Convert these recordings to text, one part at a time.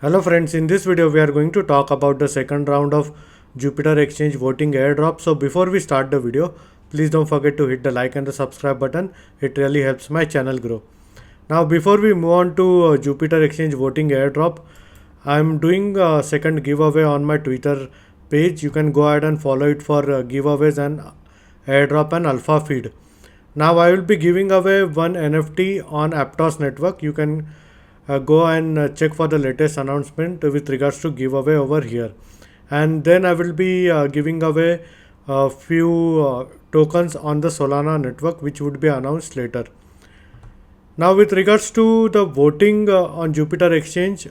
Hello friends, in this video we are going to talk about the second round of Jupiter Exchange voting airdrop. So before we start the video, please don't forget to hit the like and the subscribe button. It really helps my channel grow. Now before we move on to Jupiter Exchange voting airdrop, I'm doing a second giveaway on my Twitter page. You can go ahead and follow it for giveaways and airdrop and alpha feed. Now I will be giving away one NFT on Aptos network. You can go and check for the latest announcement with regards to giveaway over here, and then I will be giving away a few tokens on the Solana network which would be announced later. Now with regards to the voting on Jupiter Exchange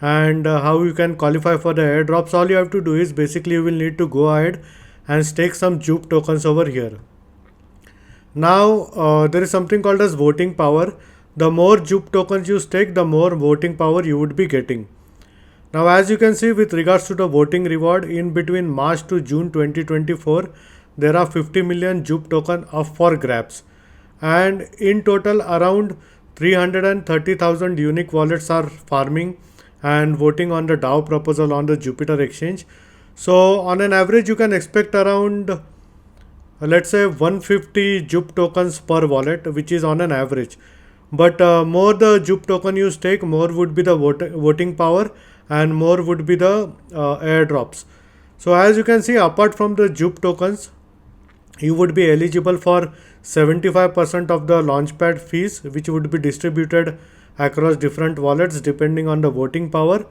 and how you can qualify for the airdrops, all you have to do is basically you will need to go ahead and stake some JUP tokens over here. Now there is something called as voting power. The more JUP tokens you stake, the more voting power you would be getting. Now as you can see, with regards to the voting reward, in between March to June 2024, there are 50 million JUP token up for grabs, and in total around 330,000 unique wallets are farming and voting on the DAO proposal on the Jupiter exchange. So on an average you can expect around let's say 150 JUP tokens per wallet, which is on an average. But more the JUP token you stake, more would be the voting power and more would be the airdrops. So as you can see, apart from the JUP tokens, you would be eligible for 75% of the launchpad fees, which would be distributed across different wallets depending on the voting power,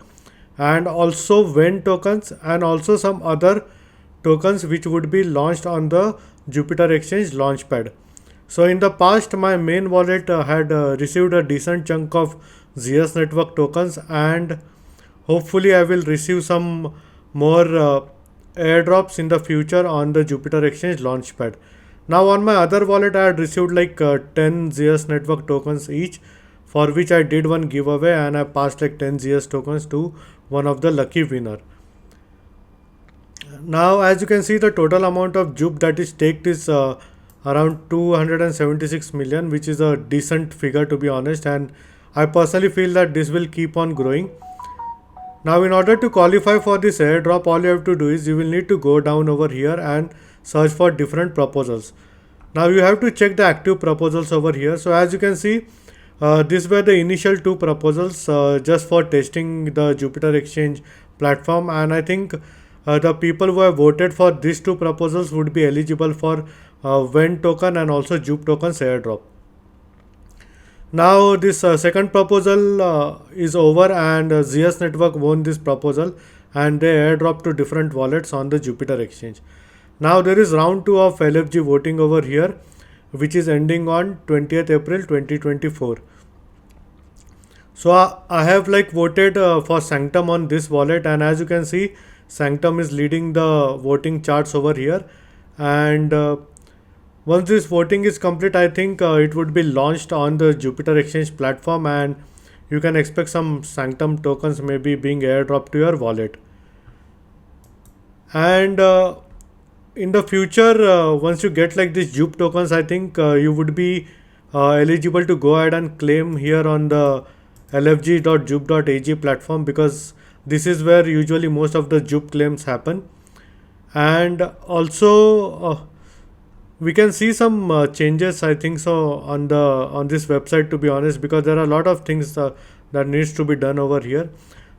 and also WEN tokens and also some other tokens which would be launched on the Jupiter Exchange launchpad. So in the past, my main wallet had received a decent chunk of ZS network tokens, and hopefully I will receive some more airdrops in the future on the Jupiter Exchange launchpad. Now on my other wallet, I had received like 10 ZS network tokens each, for which I did one giveaway and I passed like 10 ZS tokens to one of the lucky winner. Now as you can see, the total amount of JUP that is staked is around 276 million, which is a decent figure to be honest, and I personally feel that this will keep on growing. Now in order to qualify for this airdrop, all you have to do is you will need to go down over here and search for different proposals. Now you have to check the active proposals over here. So as you can see, these were the initial two proposals just for testing the Jupiter Exchange platform, and I think the people who have voted for these two proposals would be eligible for WEN token and also JUP tokens airdrop. Now this second proposal is over, and ZS network won this proposal and they airdrop to different wallets on the Jupiter exchange. Now there is round 2 of LFG voting over here, which is ending on 20th April 2024. So I have like voted for Sanctum on this wallet, and as you can see, Sanctum is leading the voting charts over here, and once this voting is complete, I think it would be launched on the Jupiter Exchange platform, and you can expect some Sanctum tokens maybe being airdropped to your wallet. And in the future, once you get like these JUP tokens, I think you would be eligible to go ahead and claim here on the lfg.jup.ag platform, because this is where usually most of the JUP claims happen. And also we can see some changes, I think so, on this website to be honest, because there are a lot of things that needs to be done over here.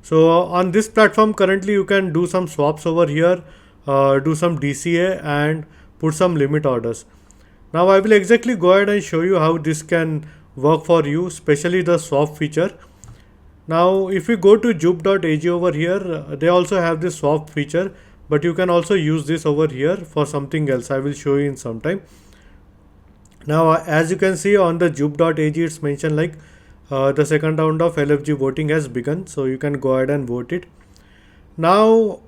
So on this platform currently you can do some swaps over here, do some DCA and put some limit orders. Now I will exactly go ahead and show you how this can work for you, especially the swap feature. Now if you go to jup.ag over here, they also have this swap feature, but you can also use this over here for something else. I will show you in some time. Now as you can see on the jup.ag, it's mentioned like the second round of LFG voting has begun, so you can go ahead and vote it. Now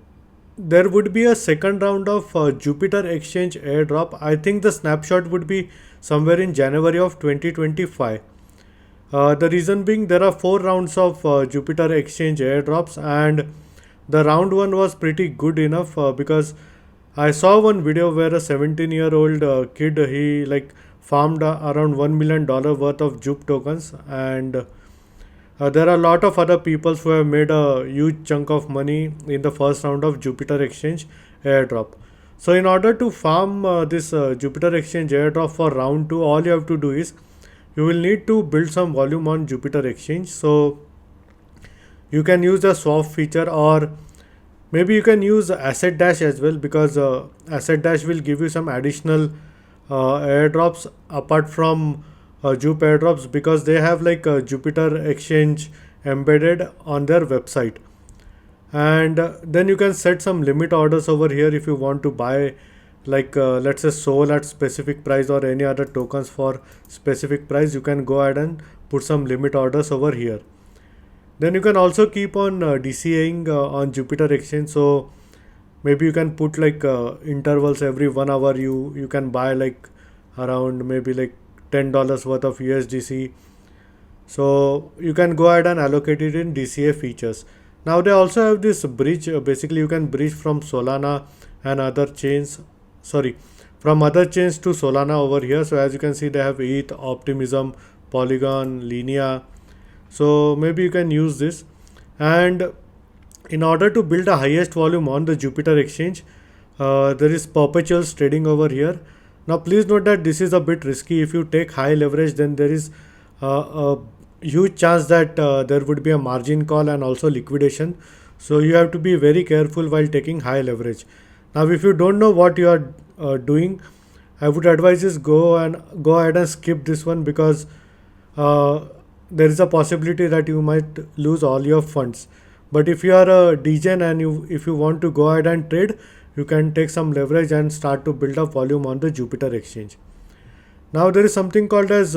there would be a second round of Jupiter Exchange airdrop. I think the snapshot would be somewhere in January of 2025. The reason being, there are 4 rounds of Jupiter Exchange airdrops, and the round 1 was pretty good enough because I saw one video where a 17-year-old kid, he like farmed around $1 million worth of JUP tokens, and There are a lot of other people who have made a huge chunk of money in the first round of Jupiter Exchange airdrop. So in order to farm this Jupiter Exchange airdrop for round 2, all you have to do is you will need to build some volume on Jupiter Exchange. So you can use the swap feature, or maybe you can use Asset Dash as well, because Asset Dash will give you some additional airdrops apart from JUP airdrops, because they have like a Jupiter Exchange embedded on their website. And then you can set some limit orders over here if you want to buy, like let's say Sol at specific price or any other tokens for specific price. You can go ahead and put some limit orders over here. Then you can also keep on DCAing on Jupiter Exchange. So maybe you can put like intervals every 1 hour. You can buy like around maybe like $10 worth of USDC. So you can go ahead and allocate it in DCA features. Now they also have this bridge. Basically, you can bridge from Solana and other chains. Sorry, from other chains to Solana over here. So as you can see, they have ETH, Optimism, Polygon, Linea. So maybe you can use this. And in order to build a highest volume on the Jupiter Exchange, there is Perpetuals trading over here. Now please note that this is a bit risky. If you take high leverage, then there is a huge chance that there would be a margin call and also liquidation. So you have to be very careful while taking high leverage. Now if you don't know what you are doing, I would advise is go ahead and skip this one, because there is a possibility that you might lose all your funds. But if you are a degen and if you want to go ahead and trade, you can take some leverage and start to build up volume on the Jupiter Exchange. Now there is something called as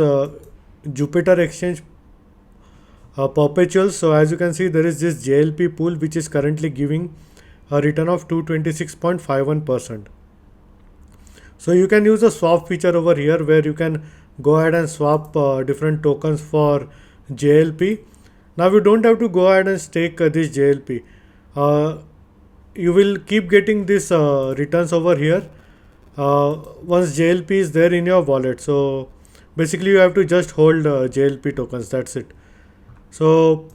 Jupiter Exchange Perpetuals. So as you can see, there is this JLP pool which is currently giving a return of 226.51%. So you can use the swap feature over here, where you can go ahead and swap different tokens for JLP. Now you don't have to go ahead and stake this JLP. You will keep getting this returns over here once JLP is there in your wallet. So basically you have to just hold JLP tokens, that's it. So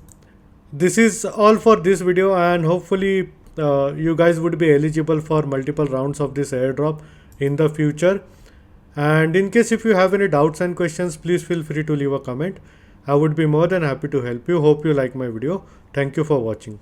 this is all for this video, and hopefully you guys would be eligible for multiple rounds of this airdrop in the future. And in case if you have any doubts and questions, please feel free to leave a comment. I would be more than happy to help you. Hope you like my video. Thank you for watching.